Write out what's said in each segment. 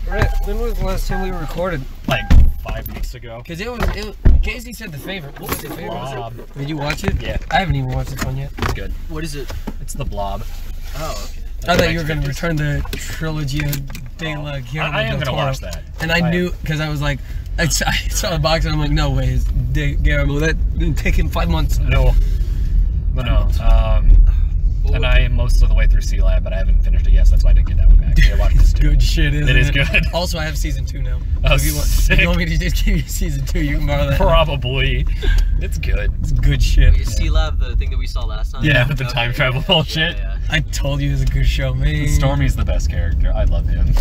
Brett, when was the last time we recorded? Like 5 weeks ago. Because it was Casey said the favorite. What was the favorite? Blob. Did you watch it? Yeah. I haven't even watched this one yet. It's good. What is it? It's the Blob. Oh, okay. I thought you were going to return the trilogy of De La Guillermo I am del going to Toro. watch that. And I knew, because I was like, I saw the box and I'm like, no way, it's De Guillermo. That didn't take him 5 months. No. But no. And I am most of the way through Sea Lab, but I haven't finished it yet, so that's why I didn't get that one back. I watched this too. Good shit, isn't it? It is good. Also, I have season 2 now. Oh, so if you want me to just give you season 2, you can borrow that. Probably. It's good. It's good shit. Wait, is Sea Lab the thing that we saw last time? Yeah, with the time travel bullshit. Yeah. I told you it was a good show, man. Stormy's the best character. I love him.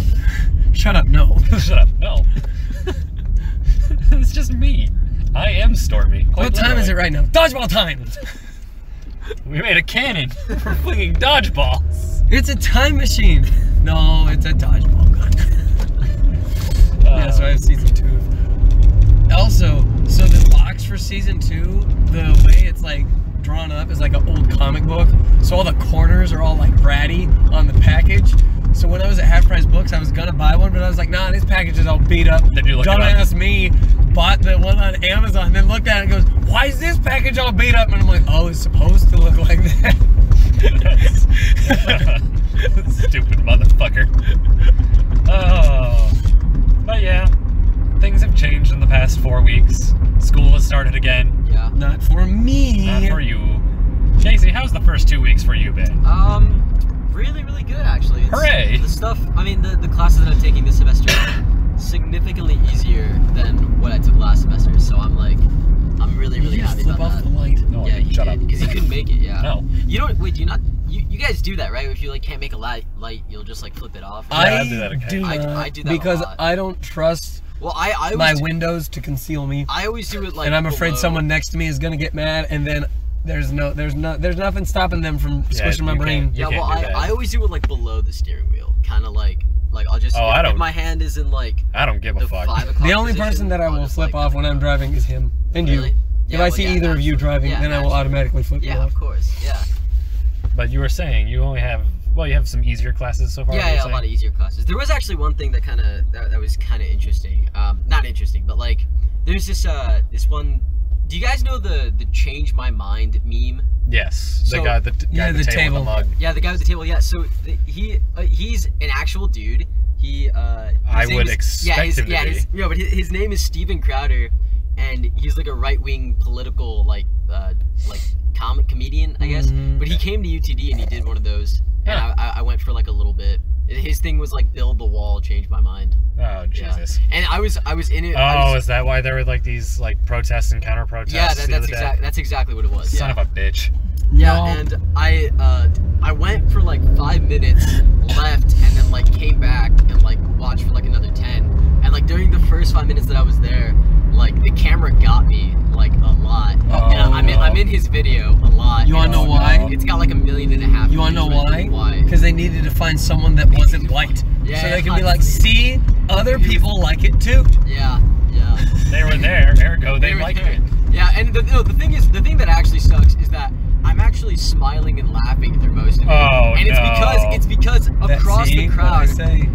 Shut up, no. Shut up. No. It's just me. I am Stormy. What time is it right now? Dodgeball time! We made a cannon for flinging dodgeballs. It's a time machine. No, it's a dodgeball gun. Yeah, so I have season 2. Also, so the box for season 2, the way it's like drawn up is like an old comic book. So all the corners are all like ratty on the package. So when I was at Half Price Books, I was gonna buy one, but I was like, nah, this package is all beat up. Did you look it up? Dumbass me bought the one on Amazon, then looked at it and goes, why is this package all beat up? And I'm like, oh, it's supposed to look like that. Stupid motherfucker. Oh. But yeah, things have changed in the past 4 weeks. School has started again. Yeah. Not for me. Not for you. Casey, how's the first 2 weeks for you been? Really, really good actually. Hooray! The stuff, I mean, the classes that I'm taking this semester are significantly easier than what I took last semester, so I'm really, really happy flip about off that. the light. No, Yeah, he shut did, up. because he couldn't make it, yeah. No. You don't, wait, do you not, you guys do that, right? If you like can't make a light, you'll just like flip it off. I do that occasionally. I do that because a lot. I don't trust Well, I always my do, windows to conceal me. I always do it like and I'm afraid below. someone next to me is gonna get mad, and then there's nothing stopping them from squishing my you brain. can't- you Yeah, well, can't do that. I always do it like below the steering wheel, kind of like I'll just. Oh, I don't- If my hand is in like I don't give a the fuck. 5 o'clock The only position, person that I I'll will just, flip like, off when I'm driving is him and Really? you. Yeah, If I well, see yeah, either of you naturally. driving, Yeah, then I will naturally. automatically flip you Yeah, off. of course. Yeah. But you were saying you only have, well, you have some easier classes so far. Yeah, yeah, a lot of easier classes. There was actually one thing that that was kind of interesting. Not interesting, but like there's this one. Do you guys know the change my mind meme? Yes. So- the guy at the table with the mug. Yeah, the guy with the table. Yeah, so he's an actual dude. I would expect him to be. But his name is Steven Crowder, and he's like a right-wing political like comedian, I guess. Mhm. But he came to UTD and he did one of those, and Huh. I went for like a little bit. His thing was like build the wall, change my mind. Oh Jesus. Yeah. And I was in it. Oh, is that why there were like these like protests and counter protests? Yeah, the other day? that's exactly what it was. Son of a bitch. Yeah, No. and I went for like 5 minutes, left, and then like came back and like watched for like another 10. And like during the first 5 minutes that I was there, like the camera got me like a lot. Oh, and I'm in his video a lot. You wanna know why? It's got like 1.5 million. You wanna know views. why? Because they needed to find someone that wasn't white. Yeah, so they can be yeah. like, see, other people like it too. Yeah, yeah. They were there, ergo they were liked there. it. Yeah, and the thing that actually sucks is that I'm actually smiling and laughing through most of it. Oh, and it's because across the crowd.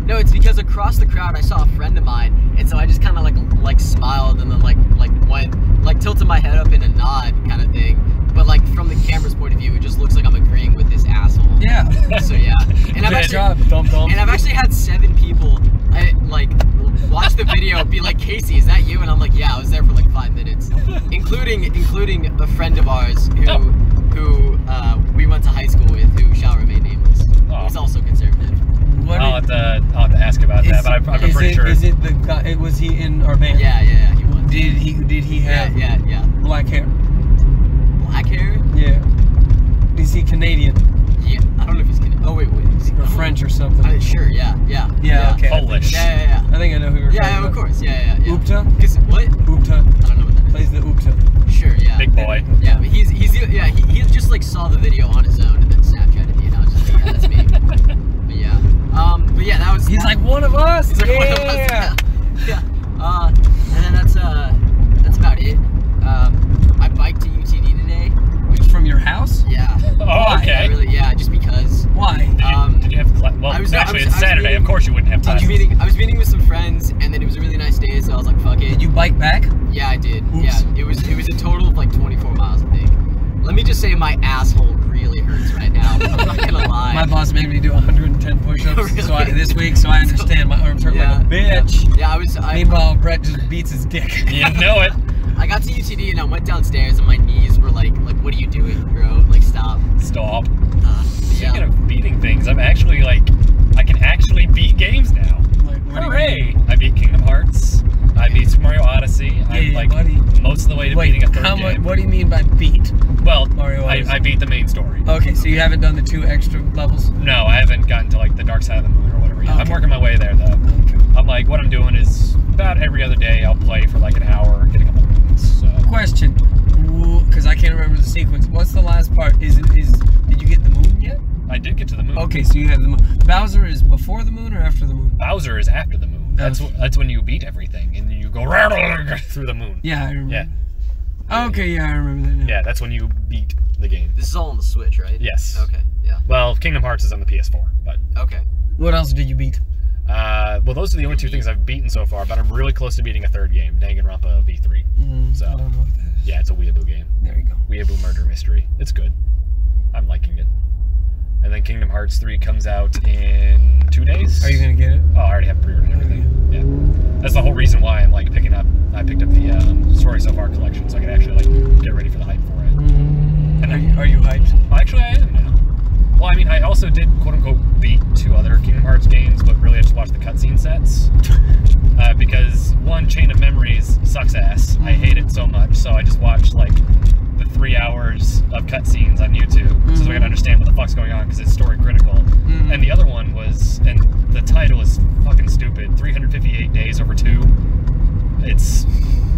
No, it's because across the crowd I saw a friend of mine, and so I just kind of like smiled and then like went like tilted my head up in a nod kind of thing. But like from the camera's point of view, it just looks like I'm agreeing with this asshole. Yeah. So yeah, and Good job, dum dum. and I've actually had 7 people like watch the video and be like, Casey, is that you? And I'm like, yeah, I was there for like 5 minutes, including a friend of ours who we went to high school with, who shall remain nameless. Oh. He's also conservative. I'll have to ask about that, but I'm pretty sure. Is it the guy? Was he in our band? Yeah, he was. Did he have Yeah. black hair? Black hair? Yeah. Is he Canadian Yeah, I don't know if he's Canadian. Oh wait, is he or French or something? Sure, yeah. Yeah, okay. Polish. Yeah. I think I know who you're talking Yeah, about. of course. Yeah. Oopta? Because what? Oopta. I don't know what that is. Plays the Oopta. Sure, yeah. Big boy. Yeah, but he just like saw the video on his own and then Snapchatted me, and I was just like, yeah, that's me. But yeah, that was. He's like one of us. He's like one of us, Yeah. yeah. And then that's about it. I biked to UTD today. From your house? Yeah. Oh, okay. Yeah, really, yeah, just because. Why? Did you have well, I was- actually, I was it's Saturday. meeting- Of course you wouldn't have I was meeting with some friends, and then it was a really nice day, so I was like, fuck it. Did you bike back? Yeah, I did. Oops. Yeah, it was a total of like 24 miles, I think. Let me just say my asshole really hurts right now. I'm not gonna lie. My boss made me do 110 push-ups Really? this week, so I understand my arms hurt like a bitch. Yeah, Meanwhile, Brett just beats his dick. You know it. I got to UTD and I went downstairs and my knees were like, what are you doing, bro? Like, stop. Stop. Yeah. Speaking of beating things, I'm actually like, I can actually beat games now. Like, what Hooray! I beat Kingdom Hearts. I beat Super Mario Odyssey. I'm like most of the way to beating a third game. What do you mean by beat? Well, Mario Odyssey. I beat the main story. Okay, so you haven't done the 2 extra levels? No, I haven't gotten to like the Dark Side of the Moon or whatever yet. Okay. I'm working my way there though. Okay. I'm like, what I'm doing is about every other day I'll play for like an hour, get a couple minutes. So. Question, because I can't remember the sequence. What's the last part? Did you get the moon yet? I did get to the moon. Okay, so you have the moon. Bowser is before the moon or after the moon? Bowser is after the moon. That's when you beat everything and you go through the moon. Yeah, I remember. Yeah. Okay, yeah, I remember that now. Yeah, that's when you beat the game. This is all on the Switch, right? Yes. Okay, yeah. Well, Kingdom Hearts is on the PS4, but... Okay. What else did you beat? Well, those are the only 2 things I've beaten so far, but I'm really close to beating a 3rd game, Danganronpa V3. So, I don't know what that is. yeah, it's a weeaboo game. There you go. Weeaboo murder mystery. It's good. I'm liking it. And then Kingdom Hearts 3 comes out in 2 days. Are you gonna get it? Oh, I already have pre-ordered everything. Yeah. That's the whole reason why I'm like I picked up the Story So Far collection, so I can actually like get ready for the hype for it. And Are you hyped? Well, actually, I am now. Well, I mean, I also did quote unquote beat 2 other Kingdom Hearts games, but really I just watched the cutscene sets because one, Chain of Memories sucks ass. I hate it so much, so I just watched like the 3 hours of cutscenes on YouTube so I can understand what the fuck's going on because it's story critical. And the other one was, and the title is fucking stupid, 358 Days Over 2. It's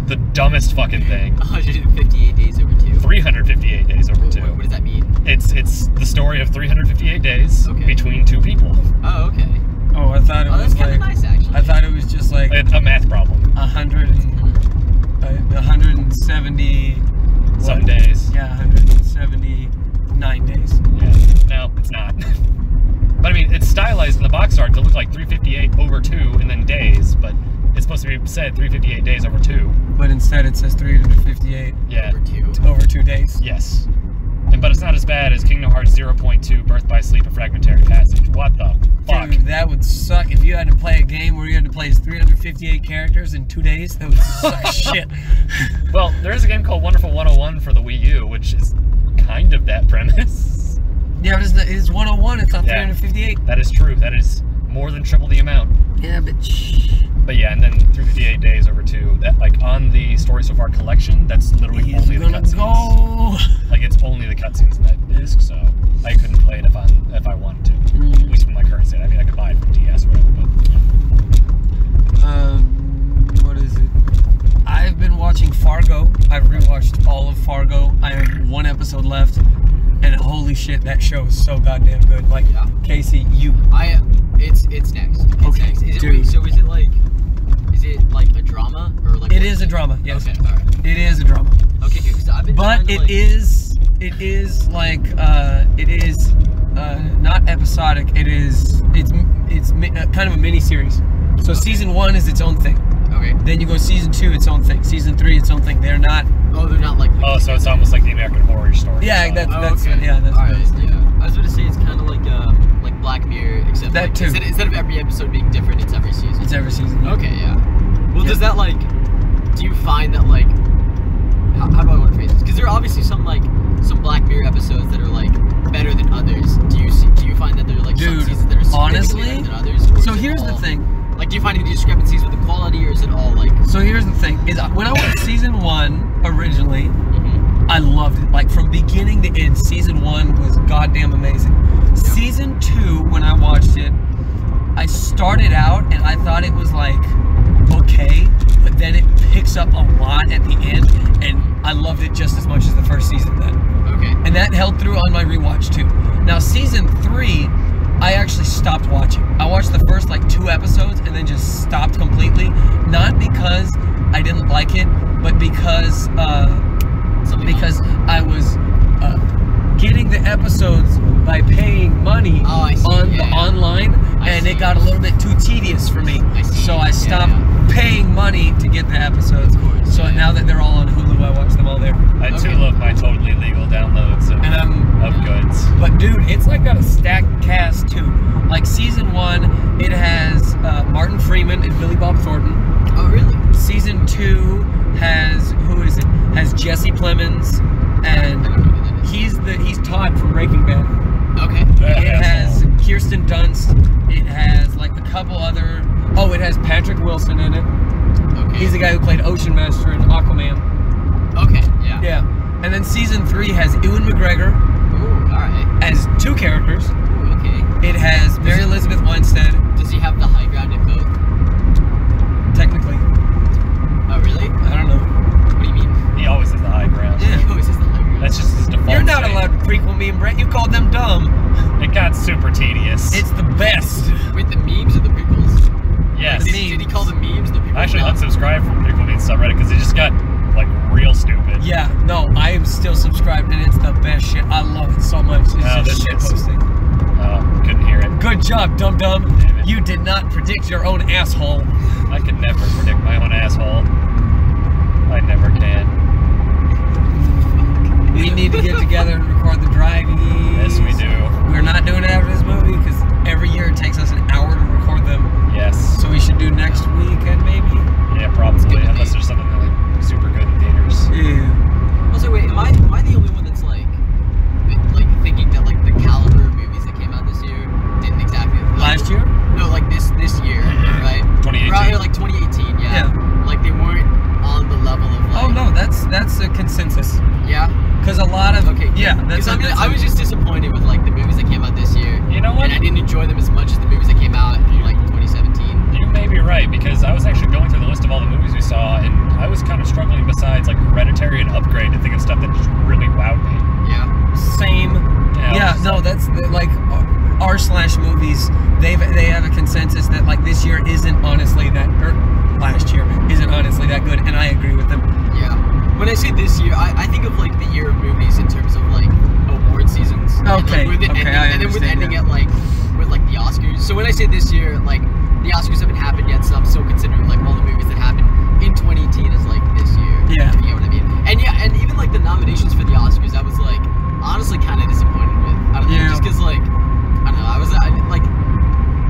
the dumbest fucking thing. 158 days over 2. 358 days over 2. What does that mean? It's the story of 358 days between 2 people. Oh, okay. Oh, I thought it was that's kind of nice, actually. I thought it was just like It's a math problem. 170 Some days. Yeah, 179 days. Yeah. No, it's not. But I mean, it's stylized in the box art to look like 358 over 2 and then days, but it's supposed to be said 358 days over 2. But instead it says 358 over 2 days. Yes. But it's not as bad as Kingdom Hearts 0.2 Birth by Sleep, a Fragmentary Passage. What the fuck? Dude, that would suck if you had to play a game where you had to play as 358 characters in 2 days. That would suck shit. Well, there is a game called Wonderful 101 for the Wii U, which is kind of that premise. Yeah, but it's 101. It's not 358. That is true. That is more than triple the amount. Yeah, but But yeah, and then 358 days over 2. That like on the Story So Far collection, that's literally only the cutscenes. Like it's only the cutscenes in that disc, so I couldn't play it if I wanted to. At least from my current state. I mean, I could buy it from DS or whatever, but yeah. What is it? I've been watching Fargo. I've rewatched all of Fargo. I have 1 episode left, and holy shit, that show is so goddamn good. Like, Casey, it's next. Okay, dude. So is it like a drama or like? It is a drama. Yes. Okay. All right. It is a drama. Okay, good. Because I've been. But it is like it is not episodic. It's kind of a mini series. So season 1 is its own thing. Okay. Then you go season 2, its own thing. Season 3, its own thing. They're not. Oh, they're not like. Oh, so it's almost like the American Horror Story. Yeah, that's okay. Yeah, that's. All right. Yeah. I was going to say it's kind of like Black Mirror, except that too. Instead of every episode being different, it's every season. It's every season. Yeah. Okay. Yeah. Well, does that like? Do you find that like? How do I want to phrase this? Because there are obviously some Black Mirror episodes that are like better than others. Do you find that there are like some seasons that are significantly better than others? So here's the thing. Like, do you find any discrepancies with the quality, or is it all like? So here's the thing: is when I watched season 1 originally, I loved it. Like from beginning to end, season 1 was goddamn amazing. Season 2, when I watched it, I started out and I thought it was like okay, but then it picks up a lot at the end, and I loved it just as much as the first season then. Okay. And that held through on my rewatch too. Now season 3, I actually stopped watching. I watched the first like 2 episodes and then just stopped completely. Not because I didn't like it, but because I was getting the episodes by paying money online, and and it got a little bit too tedious for me. So I stopped paying money to get the episodes. So now that they're all on Hulu, I watch them all there. I too love my totally legal downloads of goods. But dude, it's like got a stacked cast too. Like season 1, it has Martin Freeman and Billy Bob Thornton. Oh really? Season 2 has has Jesse Plemons, and he's Todd from Breaking Bad. Okay. It has Kirsten Dunst. It has like a couple other. Oh, it has Patrick Wilson in it. Okay. He's the guy who played Ocean Master in Aquaman. Okay. Yeah. Yeah. And then season 3 has Ewan McGregor. Ooh, all right. As 2 characters. Ooh, okay. It has Mary Elizabeth Winstead. Does he have the high ground in both? Technically. Oh really? I don't know. What do you mean? He always has the high ground. Yeah. He always has the high ground. That's just his default. You're not state. allowed to prequel me and Brett. You called them dumb. It got super tedious. It's the best. Wait, the memes or the prequels? Yes. Did he call the memes the prequels? I actually No. unsubscribed from Prequel Means subreddit because it just got like real stupid. Yeah, no, I am still subscribed and it's the best shit. I love it so much. It's just shit posting. Oh, couldn't hear it. Good job, dum dum. Damn it. You did not predict your own asshole. I can never predict my own asshole. I never can. We need to get together and record the drive. Yes, we do. We're not doing it after this movie because every year it takes us an hour to record them. Yes. So we should do next weekend maybe. Yeah, probably. Unless there's something like super good in theaters. Yeah. Also, wait, am I the only one that's like thinking that like the caliber of movies that came out this year didn't exactly Last year? No, like this year, right? 2018. Right, like 2018, yeah. Like they weren't on the level of like. Oh no, that's a consensus. Yeah. Because a lot of Yeah, that's. I was just disappointed with like the movies that came out this year. You know what? And I didn't enjoy them as much as the movies that came out in like 2017. You may be right, because I was actually going through the list of all the movies we saw, and I was kind of struggling besides like Hereditary and Upgrade to think of stuff that just really wowed me. Yeah. Same. Yeah, no, that's like r/movies. They have a consensus that like this year isn't honestly that, or last year isn't honestly that good, and I agree with them. Yeah. When I say this year, I think of like the year of movies in terms of like award seasons. Okay. And, like, with it ending, and then with ending at like with like the Oscars. So when I say this year, like the Oscars haven't happened yet, so I'm still considering like all the movies that happened in 2018 as like this year. Yeah. You know what I mean? And yeah, and even like the nominations for the Oscars, I was like honestly kind of disappointed with. I don't know, just because like I don't know, I was like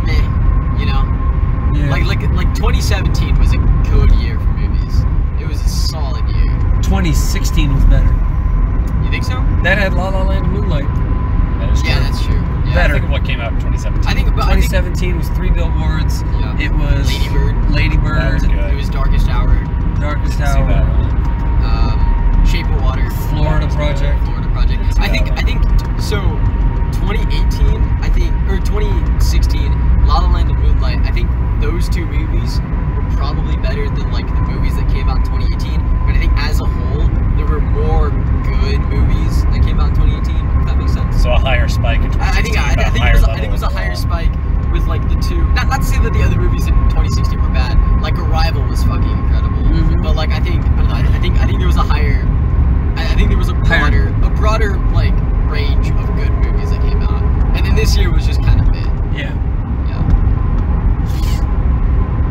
meh, you know. Yeah. Like 2017 was a good year for movies. It was a solid year. 2016 was better. You think so? That had La La Land and Moonlight. That is true. Yeah, that's true. Yeah. Better. Think of what came out in 2017. I think 2017 was 3 Billboards. Yeah. It was Lady Bird. That was good. It was Darkest Hour. Darkest Didn't see Hour. that. Shape of Water. Florida Project. Florida Project. I think so. 2018, I think, or 2016, La La Land and Moonlight. I think those two movies were probably better than like the movies that came out in 2018. But I think as a whole, there were more good movies that came out in 2018. If that makes sense. So a higher spike in 2016. I think it was a higher spike with like the two. Not to say that the other movies in 2016 were bad. Like Arrival was fucking incredible. Mhm. But like I think there was a higher. I think there was a broader like range of good movies that came out. And then this year was just kind of it. Yeah. Yeah.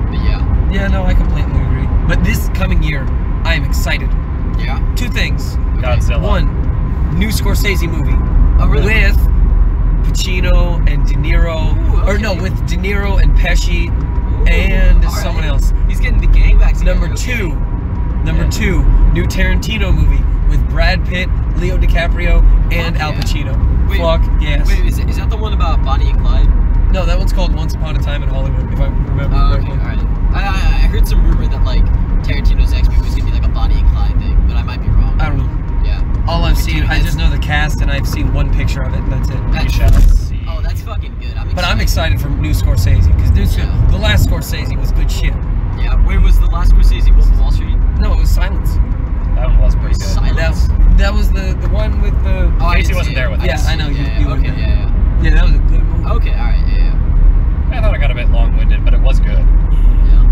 But yeah. Yeah, no, I completely agree. But this coming year, I am excited. Yeah. 2 things. Godzilla. 1, new Scorsese movie. Oh really? With Pacino and De Niro. Ooh, okay. Or no, with De Niro and Pesci Ooh, and all right. someone else. He's getting the gang back together. Number okay. 2, Yeah. 2, new Tarantino movie with Brad Pitt, Leo DiCaprio, and Al yeah. Pacino. Wait, Fuck yes. Wait, is that the one about Bonnie and Clyde? No, that one's called Once Upon a Time in Hollywood, if I remember Oh, okay, correctly. alright. I heard some rumor that like Tarantino's next movie was gonna be like a Bonnie and Clyde thing, but I might be wrong. I don't know. Yeah. All I've seen, I just know the cast and I've seen one picture of it, and that's it. We shall see. Oh, that's fucking good. But I'm excited for new Scorsese, because the last Scorsese was good shit. Yeah. Wait, was the last Scorsese Wolf of Wall Street? No, it was Silence. That one was pretty good. Silence. That was the one with the... Oh, I Casey didn't wasn't see there it. with us. Yeah, I know, you okay, were there. yeah. Yeah, that was a good movie. Okay, alright, yeah. I thought it got a bit long-winded, but it was good. Yeah.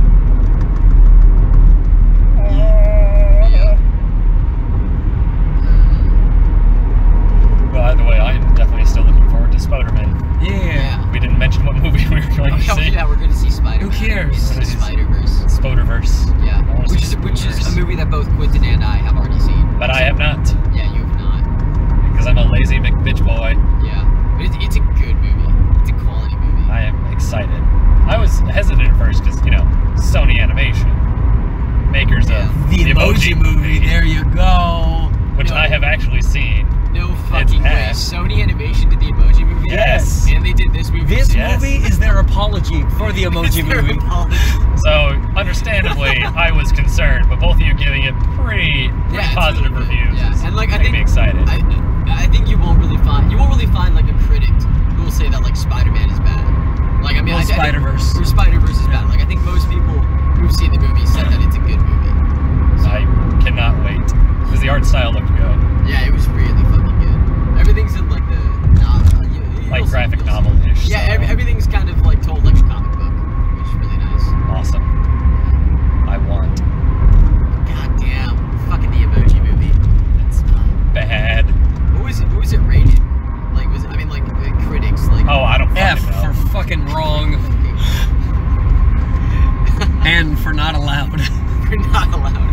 Yeah. Well, either way, I am definitely still looking forward to Spider-Man. Yeah. We didn't mention what movie we were going to see. The Emoji Movie. There you go. Which I have actually seen. No fucking way. Sony Animation did the Emoji Movie? Yes. And they did this movie. This movie is their apology for the Emoji Movie. So, understandably, I was concerned, but both of you giving it pretty positive reviews. Yeah. And like, I think me excited. I think you won't really find like a critic who will say that like Spider-Man is bad. Like, I mean, Spiderverse. Spider-Verse is bad. Like, I think most people who've seen the movie said that it's a good movie. So. I cannot wait because the art style looked good. Yeah, it was really fucking good. Everything's in like the like graphic novel-ish. Yeah, everything's kind of like told like a comic book, which is really nice. Awesome. I want. God damn, fucking the Emoji Movie. It's bad. What was it rated? Like like the critics like. Oh, I don't fucking F know. for fucking wrong. And for not allowed. We're not allowed.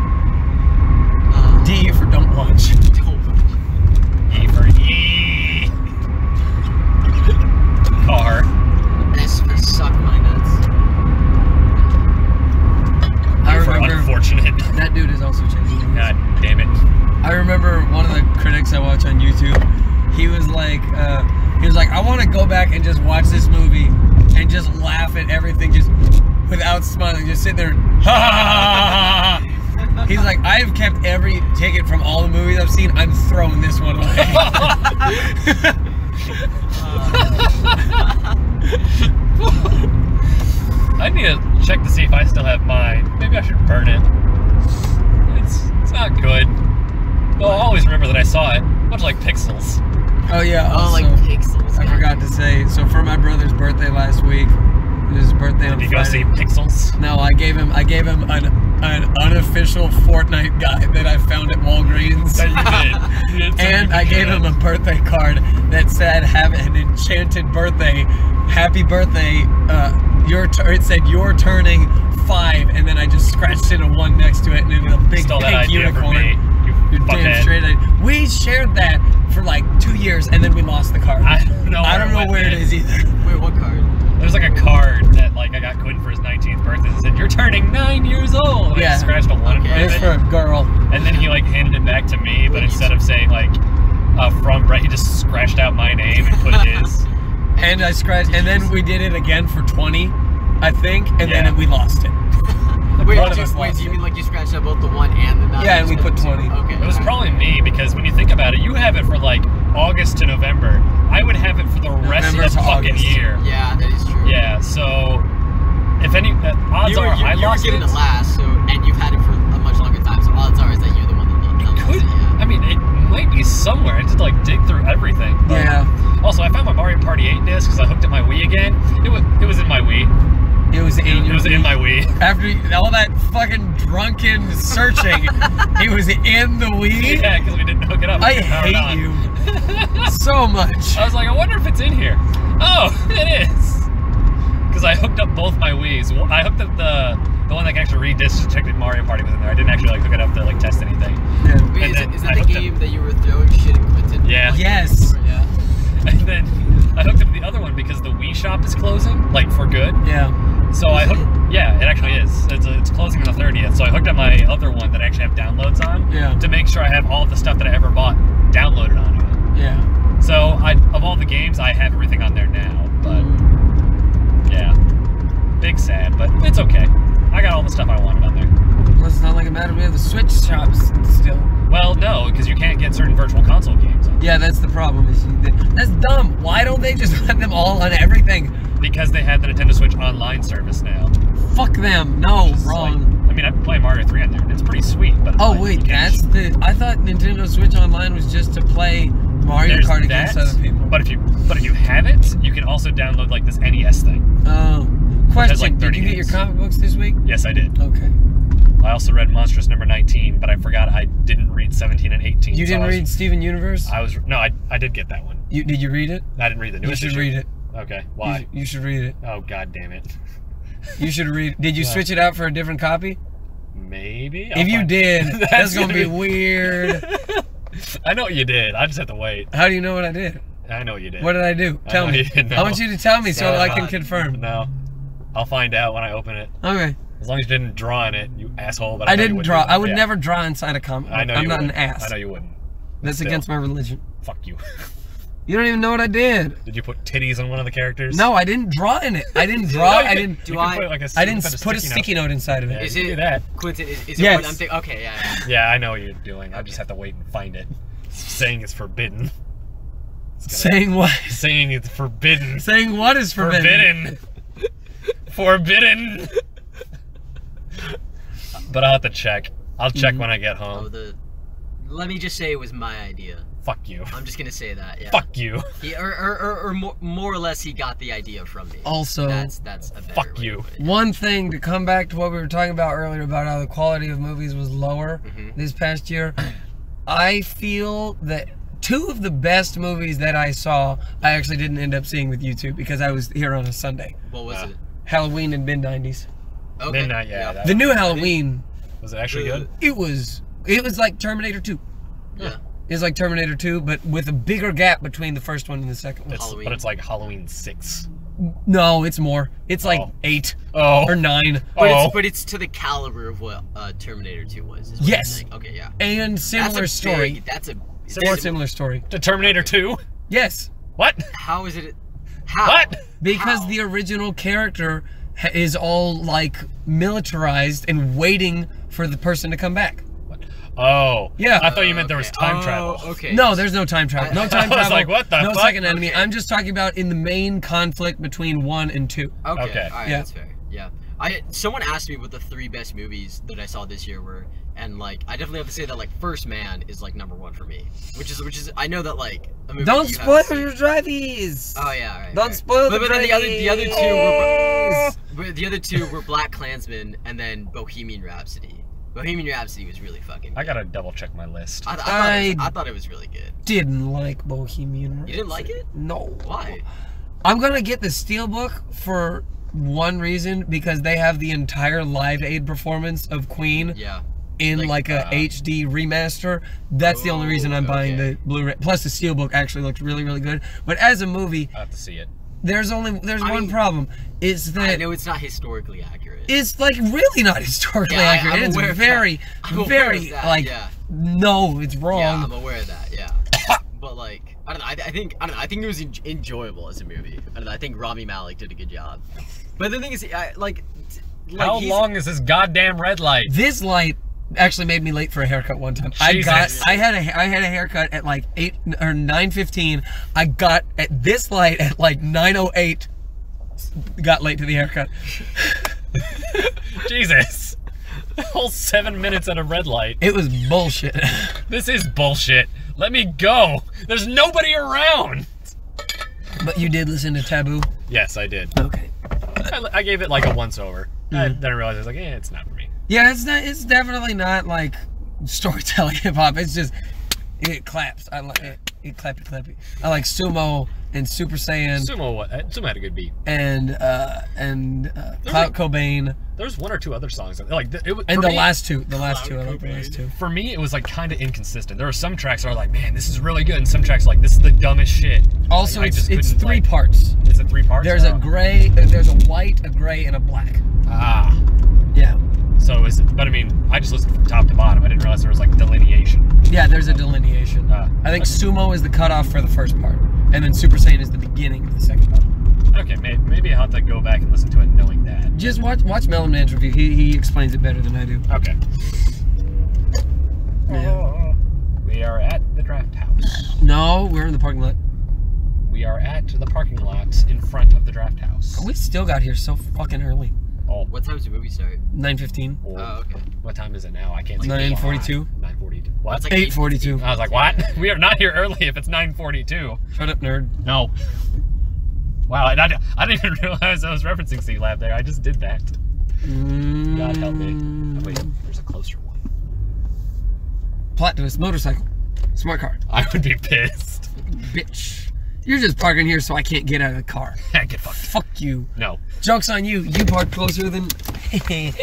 D for don't watch. Don't watch. E for E. Car. S for suck my nuts. I For remember unfortunate. that dude is also changing. God damn it. I remember one of the critics I watch on YouTube. He was like, I want to go back and just watch this movie and just laugh at everything, just without smiling, just sit there. Ha ha ha ha. He's like, I've kept every ticket from all the movies I've seen. I'm throwing this one away. I need to check to see if I still have mine. Maybe I should burn it. It's not good. Well, I'll always remember that I saw it. Much like Pixels. Oh yeah. Oh, like Pixels. I forgot to say. So for my brother's birthday last week, his birthday on Did you Friday. go see Pixels? No, I gave him an unofficial Fortnite guide that I found at Walgreens. That you did. And I gave him a birthday card that said, "Have an enchanted birthday, happy birthday." It said you're turning 5, and then I just scratched in a 1 next to it, and it was a big Stole that pink idea unicorn. from me. You're damn straight. We shared that for like 2 years, and then we lost the card. I don't know where it is either. Wait, what card? There's like a card that like I got Quinn for his 19th birthday that said, "You're turning 9 years old." And I scratched a 1 in front It's of for it. a girl. And then he like handed it back to me, but instead of saying like from Brett, he just scratched out my name and put his. And I scratched, and then we did it again for 20, I think, and then we lost it. Wait, One of do us lost you it. mean like you scratched out both the 1 and the 9? Yeah, and we put 20. Okay. It was probably me because when you think about it, you have it for like August to November. I would have it for the rest November of the to fucking August. year. Yeah, that is true. Yeah, so if any odds are I lost you were it. given it last, so and you've had it for a much longer time. So odds are is that you're the one that lost it. Yeah. I mean, it might be somewhere. I just like dig through everything. But Yeah. Also, I found my Mario Party 8 disc because I hooked up my Wii again. It was in my Wii. It was in my Wii. After all that fucking drunken searching, it was in the Wii. Yeah, because we didn't hook it up. I hate you so much. I was like, I wonder if it's in here. Oh, it is. Because I hooked up both my Wiis. I hooked up the one that can actually read discs to check if Mario Party was in there. I didn't actually like hook it up to like test anything. Yeah. Wait, is that the game that you were throwing shit at Quentin? Yeah. Yes. Yeah. And then I hooked up the other one because the Wii shop is closing, like for good. Yeah. So I hooked. Yeah, it actually is. It's closing on the 30th. So I hooked up my other one that I actually have downloads on. Yeah. To make sure I have all the stuff that I ever bought downloaded onto it. Yeah. So of all the games, I have everything on there now. But yeah, big sad, but it's okay. I got all the stuff I wanted on there. Well, it's not like it matters. We have the Switch shops still. Well, no, because you can't get certain virtual console games on. Yeah, that's the problem. That's dumb. Why don't they just let them all on everything? Because they have the Nintendo Switch Online service now. Fuck them. No, wrong. Like, I mean, I've been playing Mario 3 on there, and it's pretty sweet. But Oh wait, that's the. I thought Nintendo Switch Online was just to play Mario Kart against other people. But if you have it, you can also download like this NES thing. Oh, question: like did 30 you get your games. comic books this week? Yes, I did. Okay. I also read Monstrous number 19, but I forgot I didn't read 17 and 18. You didn't read Steven Universe? I did get that one. Did you read it? I didn't read the You newest should issue. read it. Okay, why? You should read it. Oh, god damn it. You should read. Did you switch it out for a different copy? Maybe. If you did, that's gonna be weird. I know what you did. I just have to wait. How do you know what I did? I know what you did. What did I do? Tell me. I want you to tell me so I can confirm. No. I'll find out when I open it. Okay. As long as you didn't draw in it, you asshole. But I didn't draw. I would never draw inside a comic book. I know I'm you not wouldn't. an ass. I know you wouldn't. That's against my religion. Fuck you. You don't even know what I did. Did you put titties on one of the characters? No, I didn't draw in it. I didn't draw. I didn't. I didn't put a sticky note inside of it. Is it that? Quentin? Is it yes. what I'm thinking? Okay, yeah. Yeah, I know what you're doing. I just have to wait and find it. Saying it's forbidden. Saying what? Saying it's forbidden. Saying what is forbidden? Forbidden. But I'll have to check. I'll check when I get home. Oh, let me just say it was my idea. Fuck you. I'm just gonna say that. Yeah. Fuck you. Or more or less, he got the idea from me. Also, that's a better fuck way you. One thing to come back to what we were talking about earlier about how the quality of movies was lower this past year. I feel that 2 of the best movies that I saw, I actually didn't end up seeing with YouTube because I was here on a Sunday. What was it? Halloween in mid-90s. Okay. Midnight, yeah. The new Halloween. Was it actually good? It was like Terminator 2. Yeah. It's like Terminator 2, but with a bigger gap between the first one and the second one. But it's like Halloween 6. No, it's more. It's like 8 or 9. But it's to the caliber of what Terminator 2 was. Is what Yes. Okay, yeah. And similar story. Similar story. To Terminator 2? Yes. What? How is it? How? What? Because How? the original character is all like militarized and waiting for the person to come back. Oh. Yeah. I thought you meant there was time travel. Okay. No, there's no time travel. No time travel. I was like, what the no fuck? second enemy. I'm just talking about in the main conflict between 1 and 2. Okay. All right, Yeah. that's fair. Yeah. Someone asked me what the 3 best movies that I saw this year were, and like I definitely have to say that like First Man is like #1 for me, which is I know that like a movie Don't you spoil haven't seen. your driveys. Oh yeah, all right. Don't spoil the But then the other driveys. the other two were Black Klansman and then Bohemian Rhapsody. Bohemian Rhapsody was really fucking good. I gotta double check my list. I thought it was really good. Didn't like Bohemian Rhapsody. You didn't like it? No. Why? I'm gonna get the Steelbook for one reason, because they have the entire Live Aid performance of Queen in like a HD remaster. That's the only reason I'm buying the Blu-ray. Plus the Steelbook actually looks really, really good. But as a movie, I have to see it. There's one problem. Is that I know it's not historically accurate. It's like really not historically accurate. It's very like no, it's wrong. Yeah, I'm aware of that. Yeah, but like I don't know. I think it was enjoyable as a movie. I don't know. I think Rami Malek did a good job. But the thing is, how long is this goddamn red light? This light actually made me late for a haircut one time. Jesus. I had a haircut at like 8 or 9:15. I got at this light at like 9:08. Got late to the haircut. Jesus. The whole 7 minutes at a red light. It was bullshit. This is bullshit. Let me go. There's nobody around. But you did listen to Taboo? Yes, I did. Okay. I gave it like a once over. Then I realized I was like, it's not for me. Yeah, it's definitely not like storytelling hip hop. It's just it claps. I like it. It clappy. I like Sumo and Super Saiyan. Sumo had a good beat. And Clout Cobain. There's 1 or 2 other songs like and the last two. I like the last 2. For me, it was like kind of inconsistent. There were some tracks that are like, man, this is really good, and some tracks are like, this is the dumbest shit. Also, like, it's 3 parts. Is it 3 parts? There's a gray, there's a white, a gray, and a black. Ah. Yeah. So but I mean, I just listened from top to bottom. I didn't realize there was like delineation. Yeah, there's a delineation. I think Sumo is the cutoff for the first part, and then Super Saiyan is the beginning of the second part. Okay, maybe I'll have to go back and listen to it knowing that. Just watch Melon Man's review. He explains it better than I do. Okay. Yeah. We are at the draft house. No, we're in the parking lot. We are at the parking lot in front of the draft house. We still got here so fucking early. Oh. What time does the movie start? 9:15. Oh, okay. What time is it now? I can't see. 9:42. 9:42. What? It's like 8:42. I was like, what? We are not here early if it's 9:42. Shut up, nerd. No. Wow, I didn't even realize I was referencing C-Lab there. I just did that. God help me. Oh, wait, there's a closer one. Plot twist, motorcycle. Smart car. I would be pissed. Bitch. You're just parking here so I can't get out of the car. Get fucked. Fuck you. No. Joke's on you. You parked closer than... This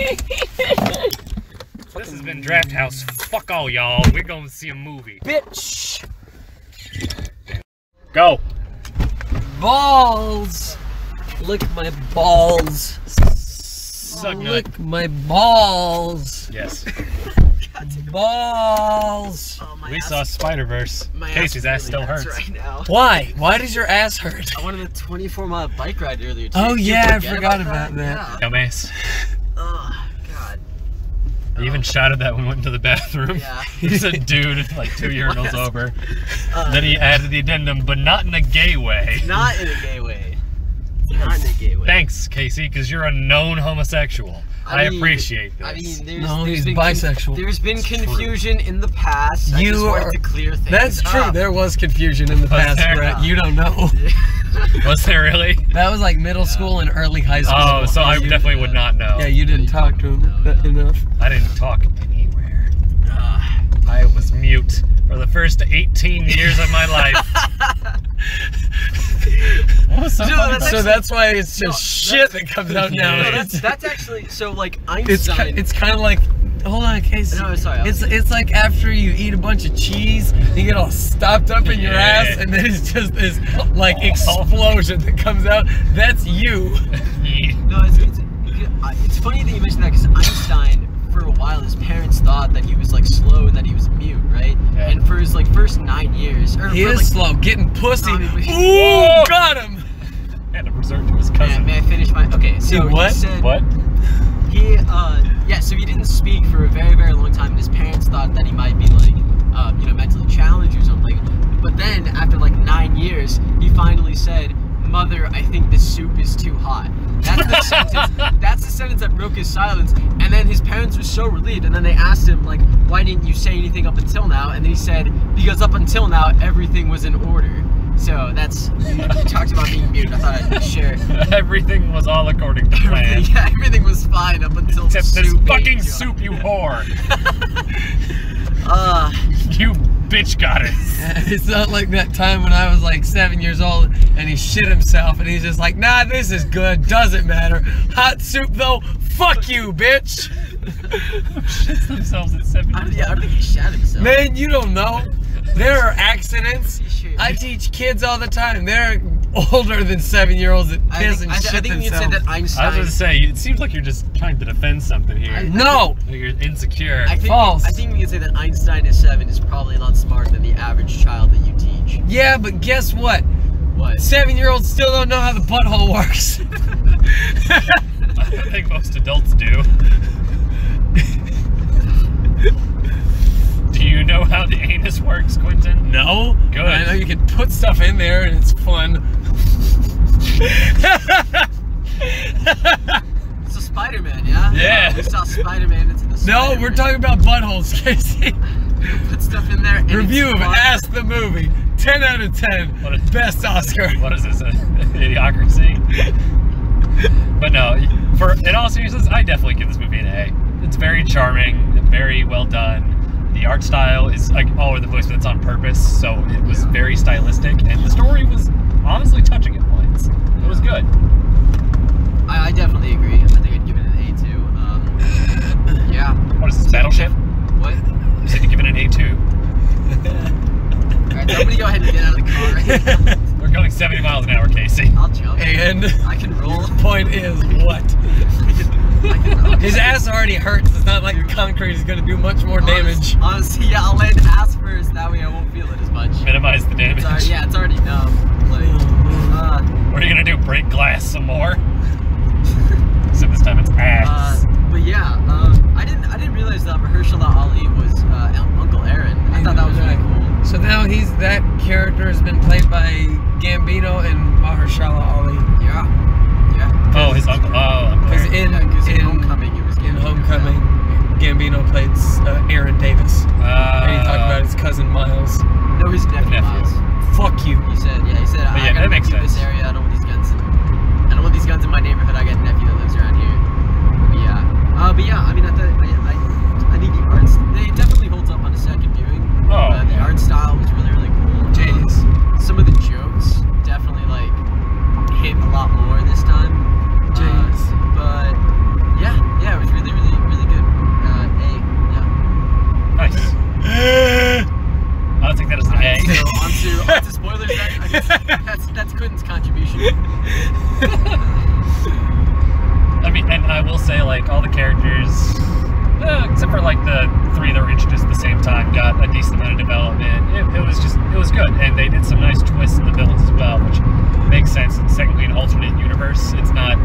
has been Draft House. Fuck all y'all. We're going to see a movie. Bitch. Go. Balls. Lick my balls. Suck nut. Lick my balls. Yes. Balls. Oh, We saw Spiderverse. Casey's ass still hurts. Right now. Why? Why does your ass hurt? I went on a 24-mile bike ride earlier too. Oh Did you yeah, I forget forgot about that. Yeah. Dumbass. Oh God. I even shouted that when we went into the bathroom. Yeah. He's a dude, like 2 urinals Yes. over. Then he added the addendum, but not in a gay way. Not in a gay way. Not in a gay way. Thanks, Casey, because you're a known homosexual. I mean, appreciate this. I mean, No, there's he's been bisexual. There's been confusion in the past. I just wanted to clear things That's true. up. There was confusion in the past, there? Brett. You don't know. Was there really? That was like middle school and early high school. Oh, so I definitely would not know. Yeah, you didn't talk to him enough. I didn't talk anywhere. I was mute for the first 18 years of my life. What was so No, funny that's about So that's why it's just shit that comes out now. Yeah. No, that's actually so like Einstein. It's kind of like, hold on, Casey. No, sorry. It's like after you eat a bunch of cheese, you get all stopped up in your Yeah. ass, and then it's just this like explosion that comes out. That's you. No, it's funny that you mentioned that because Einstein, for a while, his parents thought that he was like slow and that he was mute, right? Yeah. And for his like first 9 years, or He for, is like, slow, getting pussy. Whoa! Ooh, got him. Had to resort to his cousin. May I finish my? Okay, so what? he said What? he yeah, so he didn't speak for a very, very long time, and his parents thought that he might be like mentally challenged or something. But then after like 9 years, he finally said, "Mother, I think this soup is too hot." That's the sentence. That's the sentence that broke his silence. And then his parents were so relieved. And then they asked him like, "Why didn't you say anything up until now?" And then he said, "Because up until now, everything was in order." So that's you talked about being mute. I thought I'd share. Everything was all according to plan. Yeah, everything was fine up until Except the this soup fucking ate you. soup, you whore. You bitch goddess. It's not like that time when I was like 7 years old and he shit himself and he's just like, nah, this is good, doesn't matter. Hot soup though, fuck you, bitch. Shits themselves at 7 years I don't think he shat himself. Man, you don't know. There are accidents. Sure. I teach kids all the time. They're older than 7-year-olds that piss and shit I think you themselves. said that Einstein. I was going to say, it seems like you're just trying to defend something here. No. Like you're insecure. False. I think we can say that Einstein is 7 is probably a lot smarter than the average child that you teach. Yeah, but guess what? What? 7-year-olds still don't know how the butthole works. I think most adults do. Do you know how the anus works, Quentin? No. Good. I know you can put stuff in there and it's fun. So Spider-Man, yeah? Yeah. We saw Spider-Man into the No, Spider-Man. we're talking about buttholes, Casey. Put stuff in there. And Review of it's fun. Ask the Movie. 10 out of 10. What a- Best Oscar. What is this, idiocracy? But no, in all seriousness, I definitely give this movie an A. It's very charming, very well done. The art style is like all over the place, but it's on purpose, so it was very stylistic, and the story was honestly touching at points. It was good. I definitely agree. I think I'd give it an A too. Yeah. What is this, Battleship? What? You said you give it an A2. Alright, somebody go ahead and get out of the car right now. We're going 70 miles an hour, Casey. I'll jump. And I can roll. point is what? His ass already hurts. It's not like the concrete is going to do much more damage. Honestly, yeah, I'll land ass first. That way I won't feel it as much. Minimize the damage. It's already numb. Like, What are you gonna do? Break glass some more? So this time it's ass. but yeah, I didn't realize that Mahershala Ali was Uncle Aaron. I thought that was really cool. So now that character has been played by Gambino and Mahershala Ali. Yeah. Oh, his uncle. Oh, Because okay. in Homecoming, it was in Gambino. Homecoming, Gambino played Aaron Davis. And he talked about his cousin Miles. No, his nephew. Nephew. Miles. Fuck you. He said, I gotta that makes review this sense. area. I don't want these guns. I don't want these guns in my neighborhood. I got a nephew that lives around here. But yeah, I mean, I think the arts it definitely holds up on a second viewing. Oh. The art style was really, really cool. Jeez. Some of the jokes definitely like hit a lot more this time. Jeez. But yeah, it was really, really, really good. Nice. I'll take that as an A. So onto spoilers. I guess that's Quentin's contribution. I mean, and I will say, like, like all the characters, except for like the 3 that were introduced at the same time, got a decent amount of development. It was good, and they did some nice twists in the villains as well, which makes sense. It's technically an alternate universe. It's not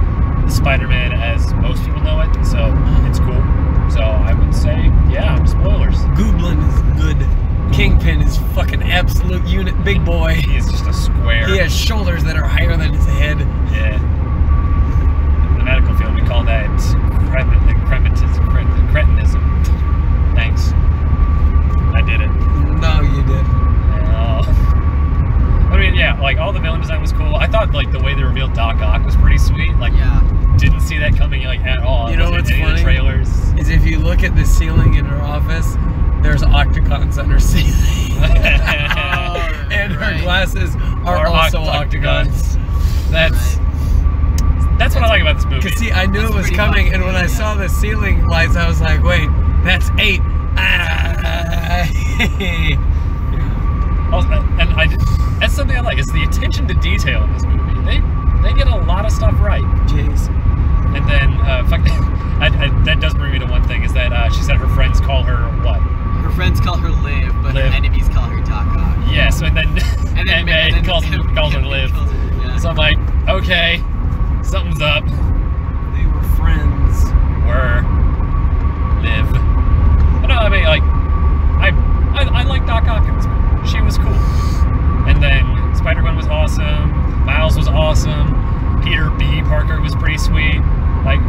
Spider-Man as most people know it, so it's cool. So I would say, yeah, spoilers. Goblin is good. Kingpin is fucking absolute unit big boy. He is just a square. He has shoulders that are higher than his head. Yeah. In the medical field, we call that cretinism. Thanks. I did it. No, you didn't. I mean, yeah, like all the villain design was cool. I thought like the way they revealed Doc Ock was pretty sweet. Like, didn't see that coming like at all. You know what's funny? The trailers is if you look at the ceiling in her office, there's octagons on her ceiling. And her glasses are also octagons. That's what I like about this movie. Cause see, I knew it was coming, and when I saw the ceiling lights, I was like, wait, that's 8. That's something I like, is the attention to detail in this movie. They get a lot of stuff right. Jeez. And then, that does bring me to one thing, is that she said her friends call her what? Her friends call her Liv, but her enemies call her Doc Ock. Yes, and then May calls her Liv. So I'm like, okay, something's up. They were friends. Liv. But no, I mean, like, I like Doc Ock in this movie. She was cool. And then Spider-Gwen was awesome. Miles was awesome. Peter B. Parker was pretty sweet. Like,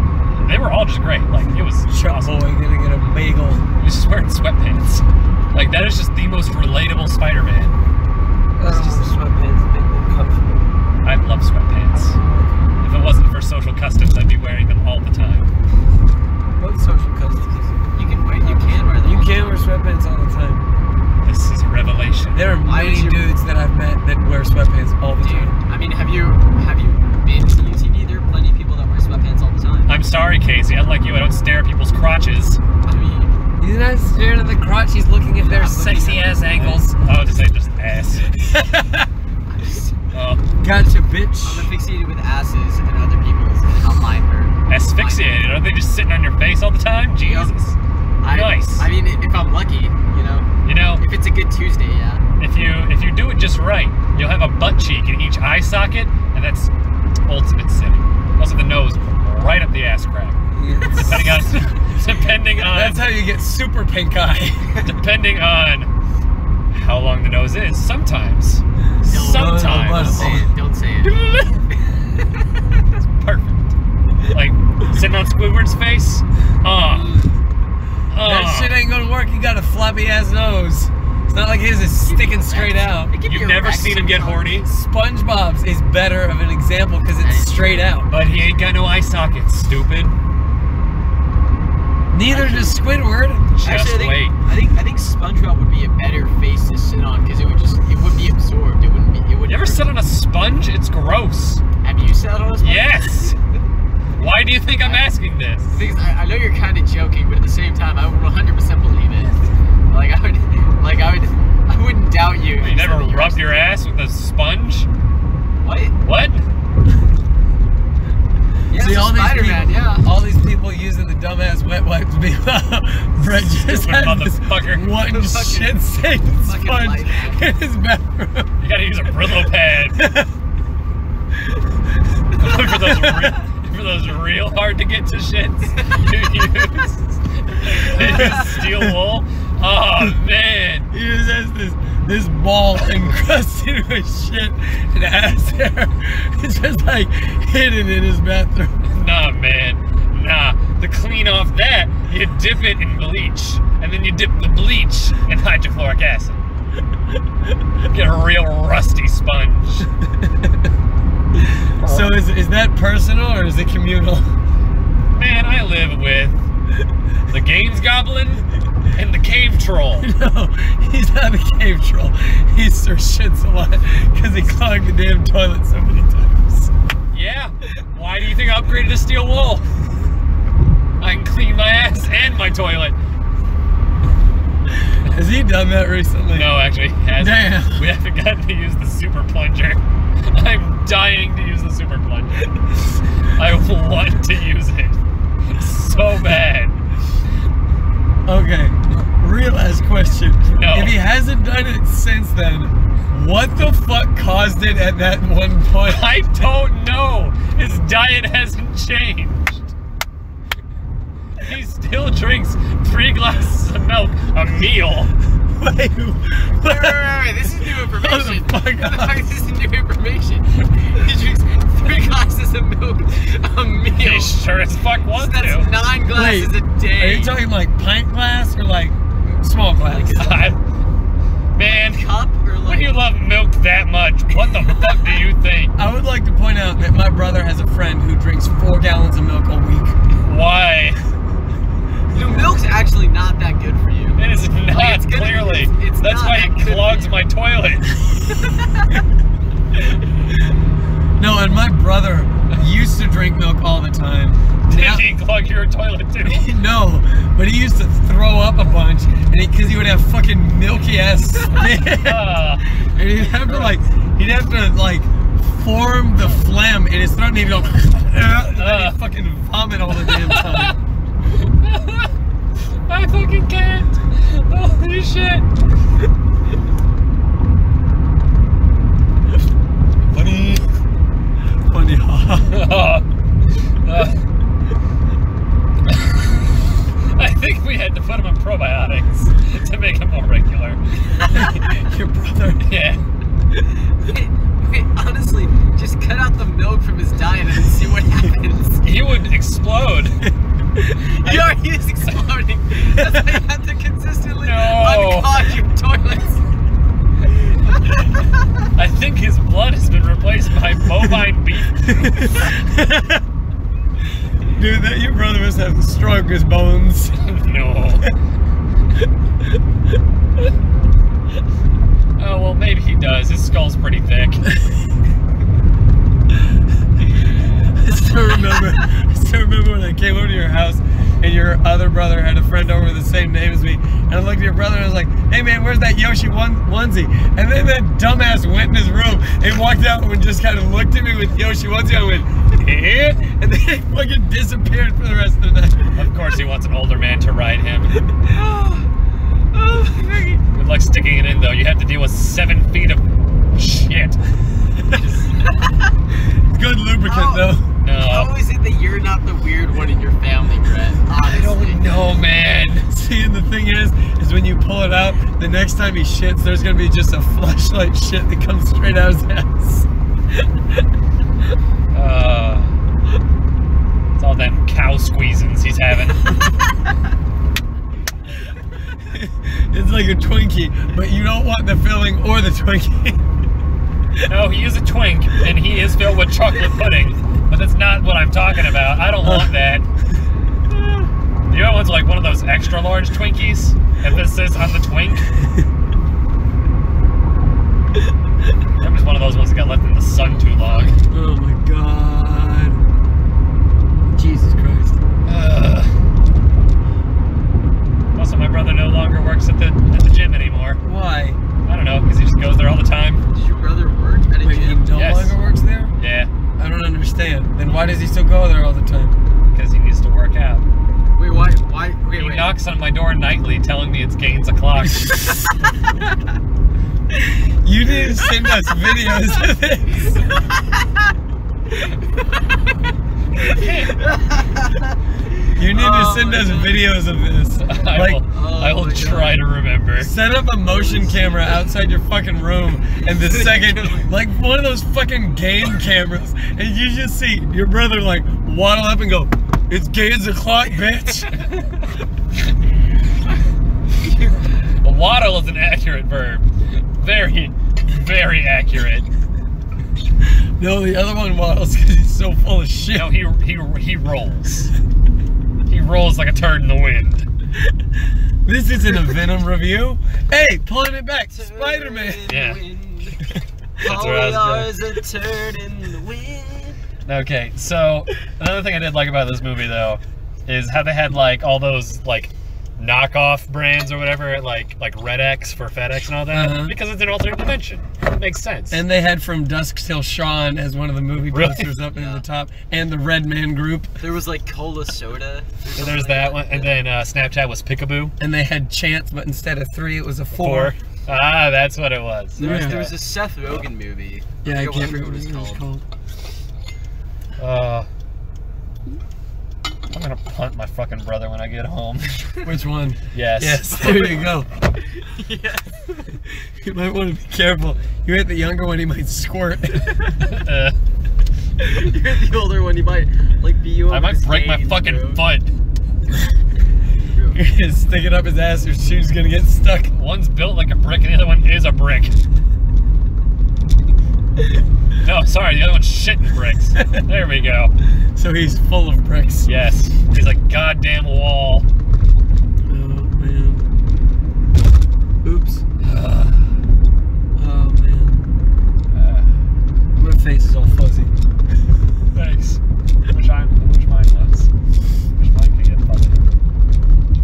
they were all just great. Like, it was awesome. Boy gonna get a bagel. He was just wearing sweatpants. Like, that is just the most relatable Spider-Man. Sweatpants make them comfortable. I love sweatpants. If it wasn't for social customs, I'd be wearing them all the time. What social customs? You can wear them. You can wear sweatpants all the time. This is a revelation. There are many dudes that I've met that wear sweatpants all the time. I mean, have you been to UTV? There are plenty of people that wear sweatpants all the time. I'm sorry, Casey. Unlike you, I don't stare at people's crotches. I mean, he's not staring at the crotch. He's looking at their sexy ass angles. I would just say just ass. Gotcha, bitch. I'm asphyxiated with asses and other people's, and I'll mind her. Asphyxiated? Aren't they just sitting on your face all the time? Jesus. Nice. I mean, if I'm lucky, you know. You know, if it's a good Tuesday, yeah. If you do it just right, you'll have a butt cheek in each eye socket, and that's ultimate sinning. Also, the nose right up the ass crack. Depending on. That's how you get super pink eye. Depending on how long the nose is. Sometimes. Don't say it. That's perfect. Like sitting on Squidward's face. That shit ain't gonna work. You got a floppy ass nose. It's not like his is sticking straight out. You've never seen him get horny? SpongeBob's is better of an example because it's straight out. But he ain't got no eye sockets, stupid. Neither does Squidward. Just wait. I think SpongeBob would be a better face to sit on because it would be absorbed. It wouldn't be. You ever sit on a sponge? It's gross. Have you sat on a sponge? Yes. Why do you think I'm asking this? Because I know you're kind of joking, but at the same time, I would 100% believe it. I wouldn't doubt you. You never rubbed your ass with a sponge? What? Yeah, see, all these people using the dumbass wet wipes. Brett just has this one shit stained sponge in his bathroom. You gotta use a Brillo pad. for those real hard to get to shits, you use steel wool. Oh man, he just has this ball encrusted with shit and ass hair. It's just like hidden in his bathroom. Nah, man. Nah. To clean off that, you dip it in bleach, and then you dip the bleach in hydrochloric acid. Get a real rusty sponge. So is that personal or is it communal? Man, I live with the Gaines Goblin and the Cave Troll. No, he's not a cave troll. He sure shits a lot because he clogged the damn toilet so many times. Yeah. Why do you think I upgraded to steel wool? I can clean my ass and my toilet. Has he done that recently? No, actually, he hasn't. Damn. We haven't gotten to use the super plunger. I'm dying to use the super plunger. I want to use it so bad. Okay, real ass question. No. If he hasn't done it since then, what the fuck caused it at that one point? I don't know. His diet hasn't changed. He still drinks 3 glasses of milk a meal. Wait, Wait, this is new information. Fuck This is new information. He drinks 3 glasses of milk a meal. He sure as fuck wants That's to. 9 glasses a Are day. you talking like pint glass or like small glass? Man, Cup or like... when you love milk that much, what the fuck do you think? I would like to point out that my brother has a friend who drinks 4 gallons of milk a week. Why? You know, milk's actually not that good for you. It is not, Like, it's gonna- clearly. it's That's not why that it good for clogs you. my toilet. No, and my brother used to drink milk all the time. Now, Did he clog your toilet too? no, but he used to throw up a bunch, and because he would have fucking milky ass spit, and he'd have to like form the phlegm in his throat, and he'd go, and then he'd fucking vomit all the damn time. I fucking can't. Holy shit. Funny. I think we had to put him on probiotics to make him more regular. Your brother. Yeah. Wait, honestly, just cut out the milk from his diet and see what happens. He would explode. He already is exploding. That's why you have to consistently No. unclog your toilets. I think his blood has been replaced by bovine beef. Dude, that your brother must have the strongest bones. No. Oh, well, maybe he does. His skull's pretty thick. I still remember when I came over to your house and your other brother had a friend over with the same name as me, and I looked at your brother and I was like, hey man, where's that Yoshi onesie? And then that dumbass went in his room and walked out and just kind of looked at me with Yoshi onesie. I went, eh? And then he fucking disappeared for the rest of the night. Of course he wants an older man to ride him. Oh, Good luck sticking it in, though. You have to deal with 7 feet of shit. Good lubricant though. No. how is it that you're not the weird one in your family, Brett? I Honestly. don't know, man. See, and the thing is when you pull it out, the next time he shits, there's gonna be just a fleshlight shit that comes straight out his ass. It's all them cow squeezins he's having. It's like a Twinkie, but you don't want the filling or the Twinkie. No, he is a twink, and he is filled with chocolate pudding. But that's not what I'm talking about. I don't want that. The other one's like one of those extra large Twinkies. Emphasis on the twink. That was one of those ones that got left in the sun too long. Oh my god. Jesus Christ. Also, my brother no longer works at the gym anymore. Why? I don't know, because he just goes there all the time. Does your brother work at a Wait, he gym? no Yes. longer works there? Yeah, I don't understand. Then why does he still go there all the time? because he needs to work out. Wait, why? Wait, He wait. knocks on my door nightly telling me it's Gaines o'clock. You need to send us videos of this. You need to send us videos of this. I Oh will my try to remember. Set up a motion camera outside your fucking room, and the second, like one of those fucking game cameras, and you just see your brother like waddle up and go, "It's Gaines o'clock, bitch." Waddle is an accurate verb. Very, very accurate. No, the other one waddles because he's so full of shit. No, he rolls. He rolls like a turd in the wind. This isn't a Venom review. Hey, pulling it back, Spider-Man. Yeah. All where I was we are going. is a turd in the wind. Okay, so another thing I did like about this movie though is how they had like all those like knockoff brands or whatever, like Red X for FedEx and all that, because it's an alternate dimension. It makes sense. And they had From Dusk Till Dawn as one of the movie posters up in the top, and the Red Man Group. There was like Cola Soda. So there's that one, and then Snapchat was Peekaboo. And they had Chance, but instead of 3, it was a 4. Ah, that's what it was. There was a Seth Rogen movie. Yeah, I can't remember what it was called. I'm gonna punt my fucking brother when I get home. Which one? Yes. Yes, there you go. Yeah. You might want to be careful. You hit the younger one, he might squirt. You're the older one, you might like be you. I might break my fucking foot. You're gonna stick it up his ass, your shoe's gonna get stuck. One's built like a brick and the other one is a brick. No, sorry, the other one's shitting bricks. There we go. So he's full of bricks. Yes. He's a goddamn wall. Oh, man. Oops. Oh, man. My face is all fuzzy. Thanks. Wish mine was. Wish mine could get fuzzy.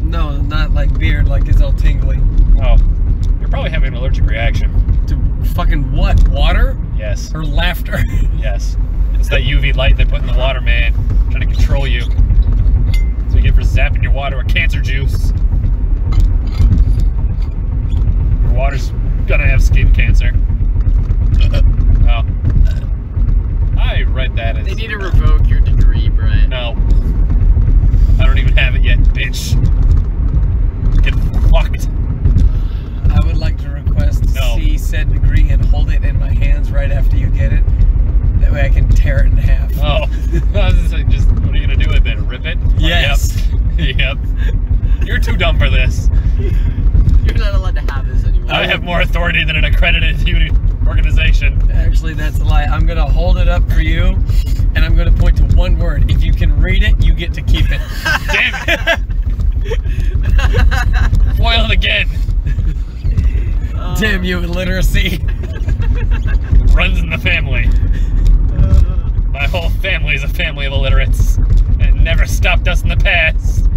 No, not like beard, like it's all tingly. Oh. You're probably having an allergic reaction. To fucking what? Water? Yes. Or laughter? Yes. It's that UV light they put in the water, man. Trying to control you. So you get for zapping your water with cancer juice. Your water's gonna have skin cancer. Oh. I read that as... They need to revoke your degree, Brett. No. I don't even have it yet, bitch. Get fucked. I would like to request No. see said degree and hold it in my hands right after you get it. That way I can tear it in half. Oh. I was just like, what are you gonna do with it? Rip it? Yes. Yep. Yep. You're too dumb for this. You're not allowed to have this anymore. I have more authority than an accredited organization. Actually, that's a lie. I'm going to hold it up for you, and I'm going to point to one word. If you can read it, you get to keep it. Damn it. Foil it again. Damn you, illiteracy. Runs in the family. My whole family is a family of illiterates, and it never stopped us in the past.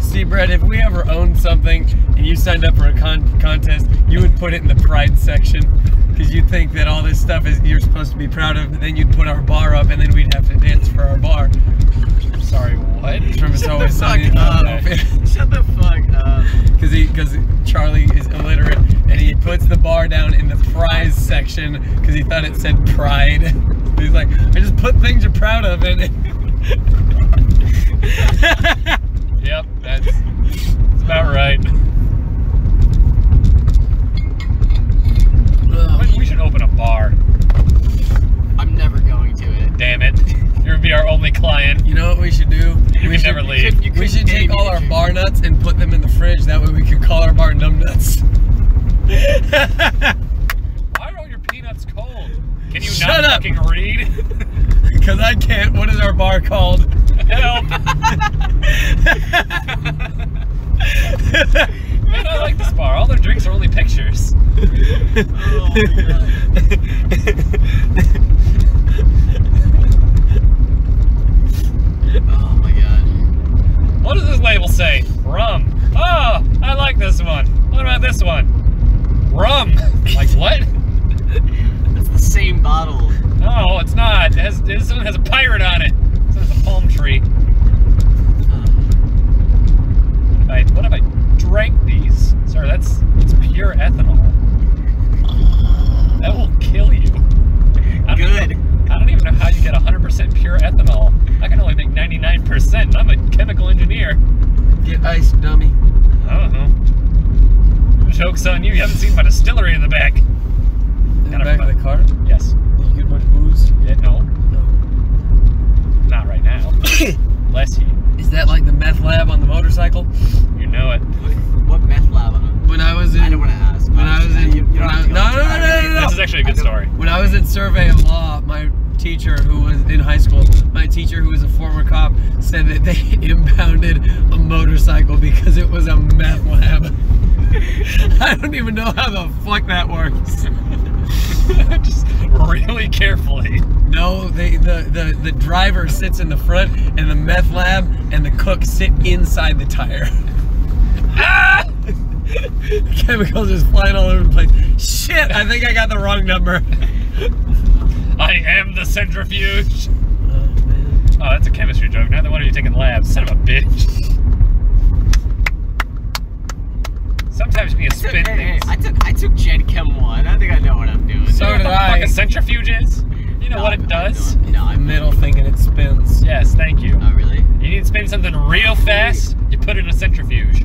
See, Brett, if we ever owned something and you signed up for a contest, you would put it in the pride section, because you'd think that all this stuff is you're supposed to be proud of, but then you'd put our bar up, and then we'd have to dance for our bar. Sorry, what? From It's Always Sunny. Shut the fuck up. Because Charlie is illiterate, and he puts the bar down in the prize section because he thought it said pride. He's like, I just put things you're proud of in it. Yep, that's about right. We should open a bar. I'm never going to it. Damn it. You'll be our only client. You know what we should do? We should never leave. We should take all our bar nuts and put them in the fridge. That way we can call our bar Numb Nuts. Why are all your peanuts cold? Can you Shut not up. fucking read? Because I can't. What is our bar called? Help! Man, I like this bar. All their drinks are only pictures. Oh my god. Oh my god. What does this label say? Rum. Oh, I like this one. What about this one? Rum. Like what? It's the same bottle. No, it's not. This one has a pirate on it. This one has a palm tree. What if I drank these? Sir, that's pure ethanol. That will kill you. I don't even know how you get 100% pure ethanol. I can only make 99%. I'm a chemical engineer. Get iced, dummy. I don't know. Joke's on you. You haven't seen my distillery in the back. In the back of the car? Yes. Did you get much booze? Yeah, no. No. Not right now. Bless you. Is that like the meth lab on the motorcycle? You know it. What meth lab? When I was in... I don't want to ask. When I was in... No. This is actually a good story. When I was in survey of law, my teacher who was in high school, my teacher who was a former cop, said that they impounded a motorcycle because it was a meth lab. I don't even know how the fuck that works. Just really carefully. No, the driver sits in the front, and the meth lab and the cook sit inside the tire. Ah! Chemicals just flying all over the place. Shit, I think I got the wrong number. I am the centrifuge. Oh, man. Oh, that's a chemistry joke. Not the one of you taking labs. Son of a bitch. Sometimes being a spin things. I took Gen Chem 1. I think I know what I'm doing. So you know did what the fuck a centrifuge is? You know what it does? No, I'm middle thing and it spins. Yes, thank you. Oh, really? You need to spin something real fast, you put it in a centrifuge.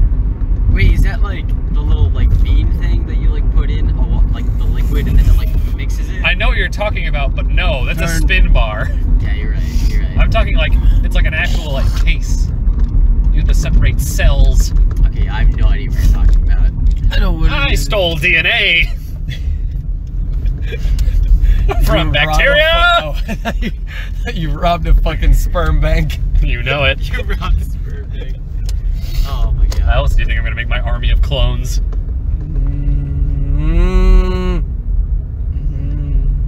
Wait, is that like the little like bean thing that you like put in, like the liquid, and then it like mixes it? I know what you're talking about, but no, that's a spin bar. Yeah, you're right. You're right. I'm talking like it's like an actual like case. You have to separate cells. Okay, I have no idea what you're talking about. I know what I stole DNA from bacteria. You robbed a fucking sperm bank. You know it. You robbed the sperm bank. Oh my god. How else do you think I'm gonna make my army of clones?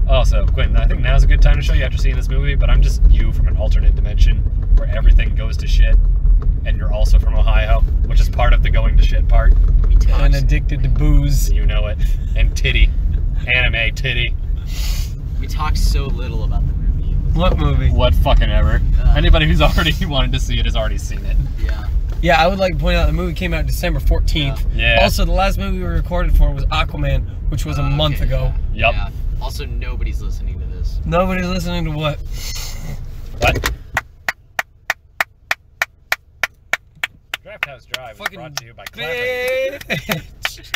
Also, Quentin, I think now's a good time to show you after seeing this movie, but I'm just you from an alternate dimension where everything goes to shit, and you're also from Ohio, which is part of the going to shit part. And addicted to booze. You know it. And titty. Anime titty. We talk so little about the movie. What movie? What fucking ever. Anybody who's already wanted to see it has already seen it. Yeah. Yeah, I would like to point out the movie came out December 14th. Yeah. Also, the last movie we recorded for was Aquaman, which was a month ago. Yep. Yeah. Also, nobody's listening to this. Nobody's listening to what? What? Draft House Drive was brought to you by clapping. Bitch!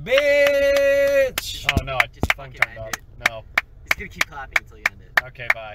Bitch! Oh no, I Just fucking fucking turned end off. it. No. He's gonna keep clapping until you end it. Okay, bye.